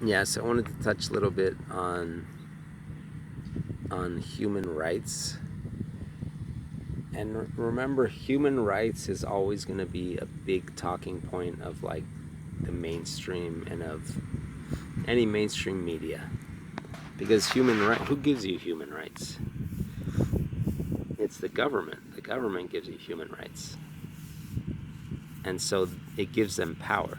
Yeah, so I wanted to touch a little bit on human rights. And remember, human rights is always going to be a big talking point of like the mainstream and of any mainstream media. Because who gives you human rights? It's the government. The government gives you human rights. And so it gives them power.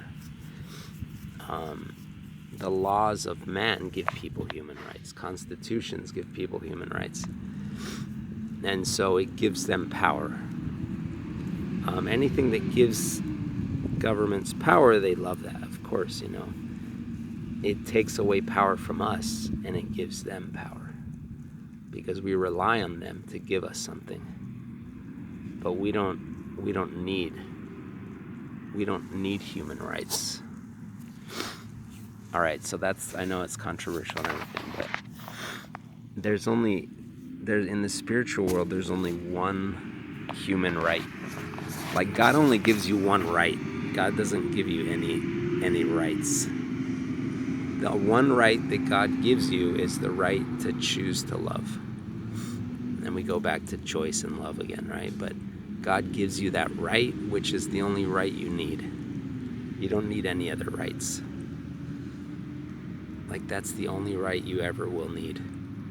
The laws of man give people human rights. Constitutions give people human rights. And so it gives them power. Anything that gives governments power, they love that, of course, you know. It takes away power from us and it gives them power because we rely on them to give us something. But we don't need human rights. All right, so I know it's controversial and everything, but in the spiritual world, there's only one human right. Like, God only gives you one right. God doesn't give you any rights. The one right that God gives you is the right to choose to love. And we go back to choice and love again, right? But God gives you that right, which is the only right you need. You don't need any other rights. Like, that's the only right you ever will need,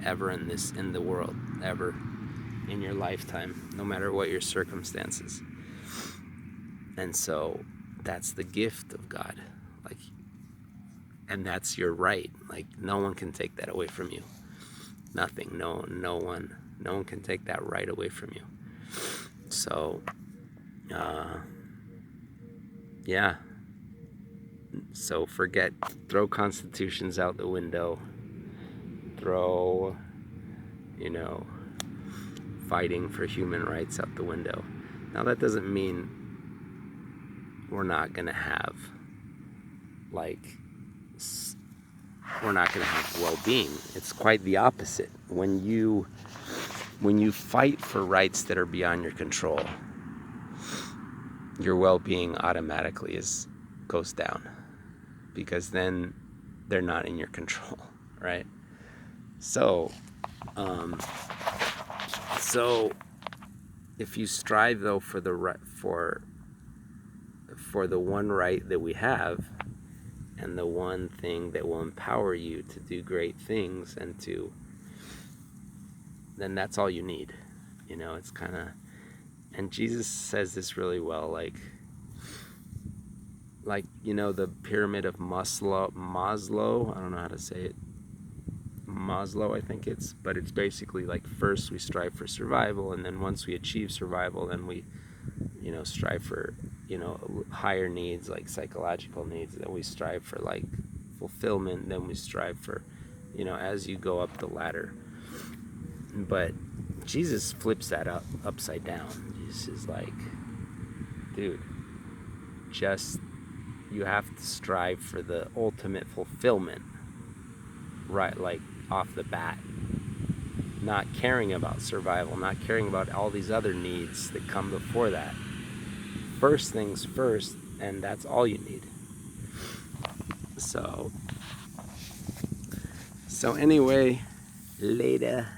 ever in the world, ever in your lifetime, no matter what your circumstances. And so that's the gift of God. Like, and that's your right. Like, no one can take that away from you. Nothing. No one can take that right away from you. So, yeah. So throw constitutions out the window. Throw, fighting for human rights out the window. Now, that doesn't mean we're not going to have, well-being. It's quite the opposite. When you fight for rights that are beyond your control, your well-being automatically goes down, because then they're not in your control, right? So if you strive though for the one right that we have, and the one thing that will empower you to do great things, then that's all you need. It's kind of, and Jesus says this really well, like the pyramid of Maslow, I don't know how to say it, Maslow, I think but it's basically like, first we strive for survival, and then once we achieve survival, then we, strive for, higher needs, like psychological needs, then we strive for like fulfillment, then we strive for, as you go up the ladder. But Jesus flips that upside down. Jesus is like, dude, you have to strive for the ultimate fulfillment, right? Like, off the bat, not caring about survival, not caring about all these other needs that come before that. First things first, and that's all you need. So anyway, later.